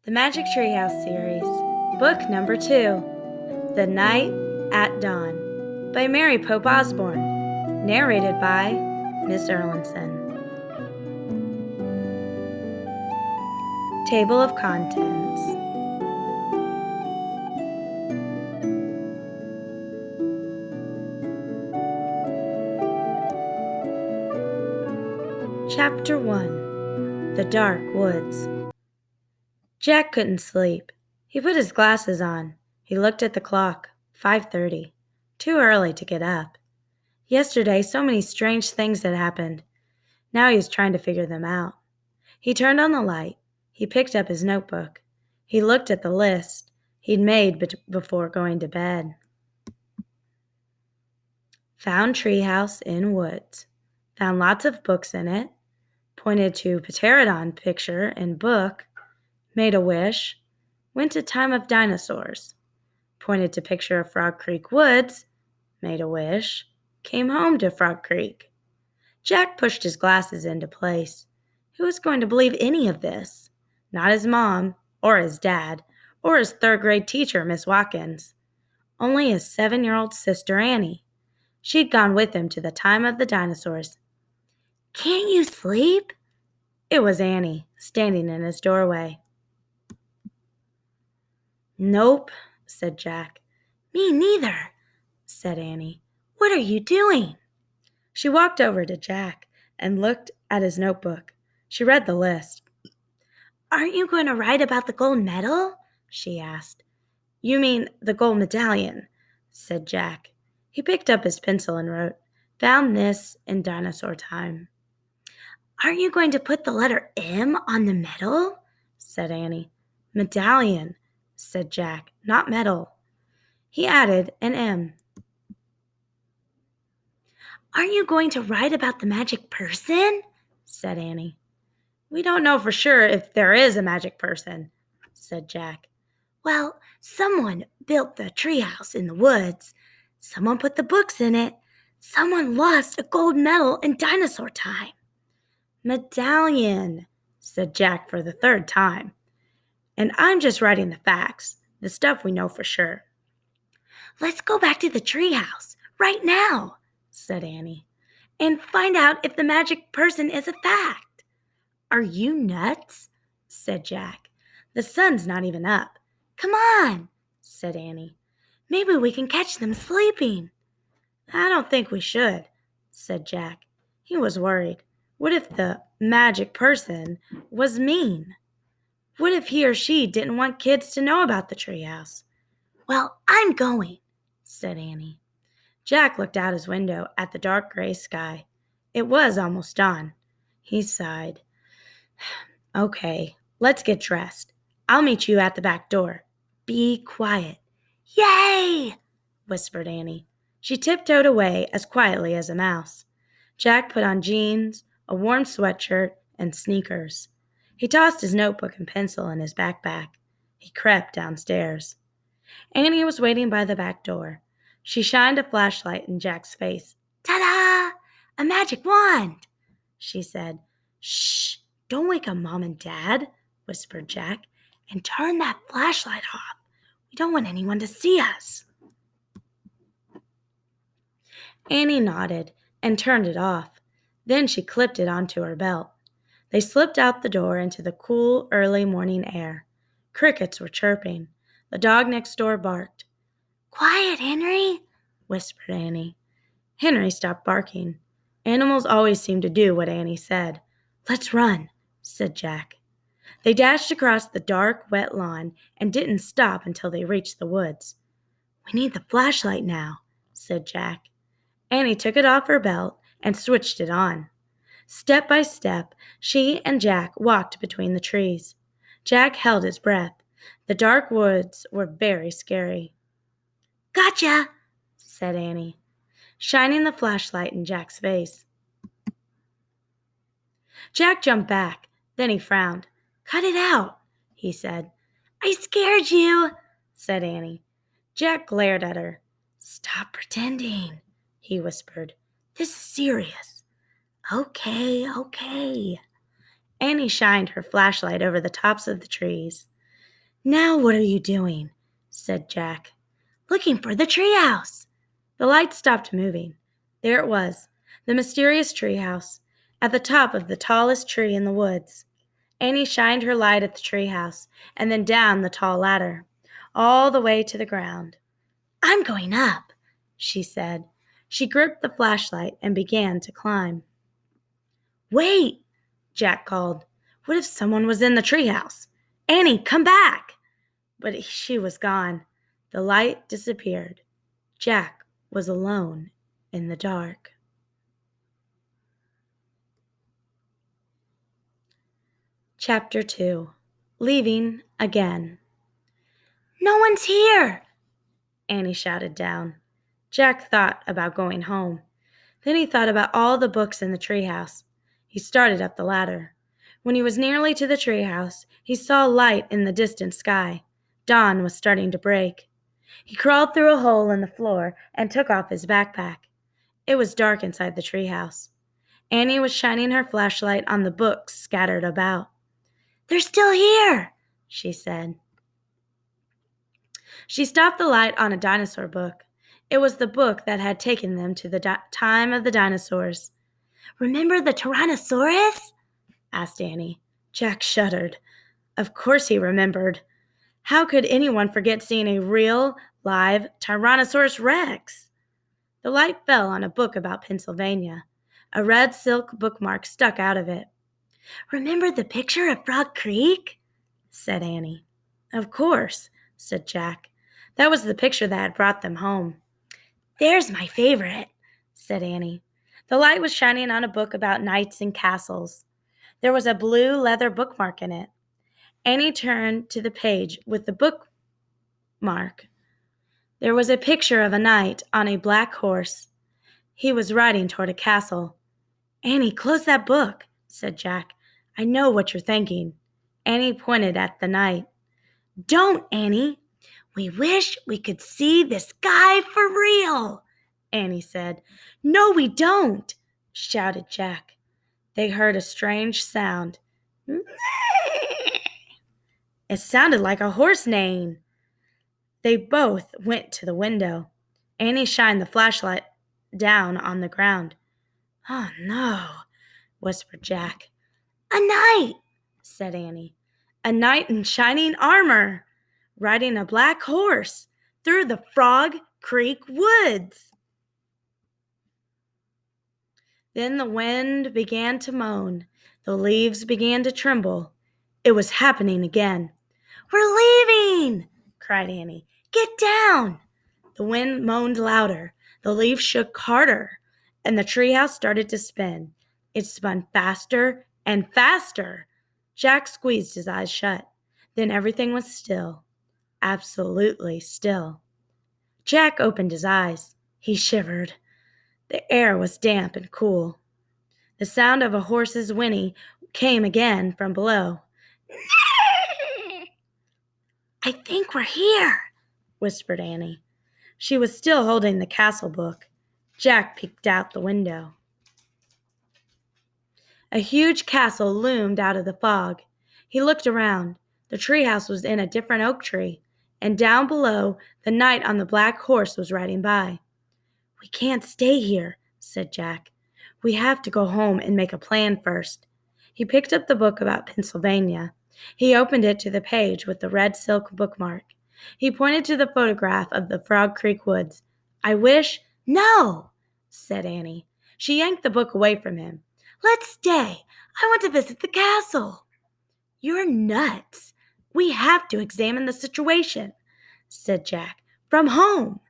The Magic Treehouse series, book number 2, The Night at Dawn, by Mary Pope Osborne, narrated by Miss Erlinson. Table of Contents. Chapter 1, The Dark Woods. Jack couldn't sleep. He put his glasses on. He looked at the clock, 5:30. Too early to get up. Yesterday, so many strange things had happened. Now he was trying to figure them out. He turned on the light. He picked up his notebook. He looked at the list he'd made before going to bed. Found treehouse in woods. Found lots of books in it. Pointed to pterodon picture in book. Made a wish. Went to time of dinosaurs. Pointed to picture of Frog Creek Woods. Made a wish. Came home to Frog Creek. Jack pushed his glasses into place. Who was going to believe any of this? Not his mom, or his dad, or his third-grade teacher, Miss Watkins. Only his 7-year-old sister, Annie. She'd gone with him to the time of the dinosaurs. "Can't you sleep?" It was Annie, standing in his doorway. "Nope," said Jack. "Me neither," said Annie. "What are you doing?" She walked over to Jack and looked at his notebook. She read the list. "Aren't you going to write about the gold medal?" she asked. "You mean the gold medallion," said Jack. He picked up his pencil and wrote, "Found this in dinosaur time." "Aren't you going to put the letter M on the medal?" said Annie. "Medallion," said Jack, "not medal." He added an M. "Aren't you going to write about the magic person?" said Annie. "We don't know for sure if there is a magic person," said Jack. "Well, someone built the treehouse in the woods. Someone put the books in it. Someone lost a gold medal in dinosaur time." "Medallion," said Jack for the third time. "And I'm just writing the facts, the stuff we know for sure." "Let's go back to the treehouse right now," said Annie, "and find out if the magic person is a fact." "Are you nuts?" said Jack. "The sun's not even up." "Come on," said Annie. "Maybe we can catch them sleeping." "I don't think we should," said Jack. He was worried. What if the magic person was mean? What if he or she didn't want kids to know about the treehouse? "Well, I'm going," said Annie. Jack looked out his window at the dark gray sky. It was almost dawn. He sighed. "Okay, let's get dressed. I'll meet you at the back door. Be quiet." "Yay!" whispered Annie. She tiptoed away as quietly as a mouse. Jack put on jeans, a warm sweatshirt, and sneakers. He tossed his notebook and pencil in his backpack. He crept downstairs. Annie was waiting by the back door. She shined a flashlight in Jack's face. "Ta-da! A magic wand!" she said. "Shh! Don't wake up Mom and Dad," whispered Jack. "And turn that flashlight off. We don't want anyone to see us." Annie nodded and turned it off. Then she clipped it onto her belt. They slipped out the door into the cool, early morning air. Crickets were chirping. The dog next door barked. "Quiet, Henry," whispered Annie. Henry stopped barking. Animals always seemed to do what Annie said. "Let's run," said Jack. They dashed across the dark, wet lawn and didn't stop until they reached the woods. "We need the flashlight now," said Jack. Annie took it off her belt and switched it on. Step by step, she and Jack walked between the trees. Jack held his breath. The dark woods were very scary. "Gotcha," said Annie, shining the flashlight in Jack's face. Jack jumped back. Then he frowned. "Cut it out," he said. "I scared you," said Annie. Jack glared at her. "Stop pretending," he whispered. "This is serious." Okay. Annie shined her flashlight over the tops of the trees. Now what are you doing? Said Jack. Looking for the treehouse. The light stopped moving. There it was, the mysterious treehouse, at the top of the tallest tree in the woods. Annie shined her light at the treehouse and then down the tall ladder, all the way to the ground. I'm going up, she said. She gripped the flashlight and began to climb. Wait, Jack called. What if someone was in the treehouse? Annie, come back! But she was gone. The light disappeared. Jack was alone in the dark. Chapter 2. Leaving Again. No one's here, Annie shouted down. Jack thought about going home. Then he thought about all the books in the treehouse. He started up the ladder. When he was nearly to the treehouse, he saw light in the distant sky. Dawn was starting to break. He crawled through a hole in the floor and took off his backpack. It was dark inside the treehouse. Annie was shining her flashlight on the books scattered about. They're still here, she said. She stopped the light on a dinosaur book. It was the book that had taken them to the time of the dinosaurs. Remember the Tyrannosaurus? Asked Annie. Jack shuddered. Of course he remembered. How could anyone forget seeing a real, live Tyrannosaurus Rex? The light fell on a book about Pennsylvania. A red silk bookmark stuck out of it. Remember the picture of Frog Creek? Said Annie. Of course, said Jack. That was the picture that had brought them home. There's my favorite, said Annie. The light was shining on a book about knights and castles. There was a blue leather bookmark in it. Annie turned to the page with the bookmark. There was a picture of a knight on a black horse. He was riding toward a castle. Annie, close that book, said Jack. I know what you're thinking. Annie pointed at the knight. Don't, Annie. We wish we could see the sky for real, Annie said. No, we don't, shouted Jack. They heard a strange sound. It sounded like a horse neighing. They both went to the window. Annie shined the flashlight down on the ground. Oh, no, whispered Jack. A knight, said Annie. A knight in shining armor, riding a black horse through the Frog Creek woods. Then the wind began to moan. The leaves began to tremble. It was happening again. We're leaving, cried Annie. Get down. The wind moaned louder. The leaves shook harder, and the treehouse started to spin. It spun faster and faster. Jack squeezed his eyes shut. Then everything was still. Absolutely still. Jack opened his eyes. He shivered. The air was damp and cool. The sound of a horse's whinny came again from below. I think we're here, whispered Annie. She was still holding the castle book. Jack peeked out the window. A huge castle loomed out of the fog. He looked around. The treehouse was in a different oak tree, and down below, the knight on the black horse was riding by. We can't stay here, said Jack. We have to go home and make a plan first. He picked up the book about Pennsylvania. He opened it to the page with the red silk bookmark. He pointed to the photograph of the Frog Creek woods. I wish— No, said Annie. She yanked the book away from him. Let's stay. I want to visit the castle. You're nuts. We have to examine the situation, said Jack. From home.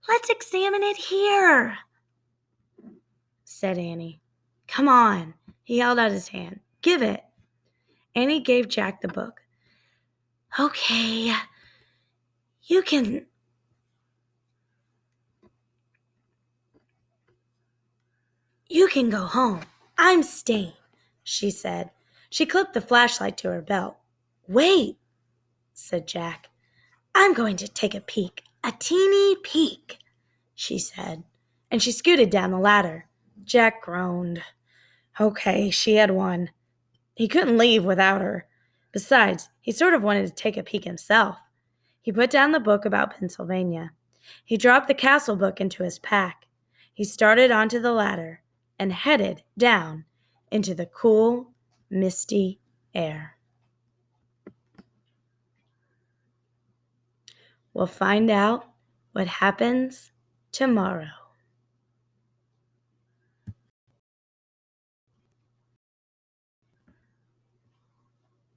Let's examine it here, said Annie. Come on. He held out his hand. Give it. Annie gave Jack the book. Okay. You can go home. I'm staying, she said. She clipped the flashlight to her belt. Wait, said Jack. I'm going to take a peek. A teeny peek, she said, and she scooted down the ladder. Jack groaned. Okay, she had won. He couldn't leave without her. Besides, he sort of wanted to take a peek himself. He put down the book about Pennsylvania. He dropped the castle book into his pack. He started onto the ladder and headed down into the cool, misty air. We'll find out what happens tomorrow.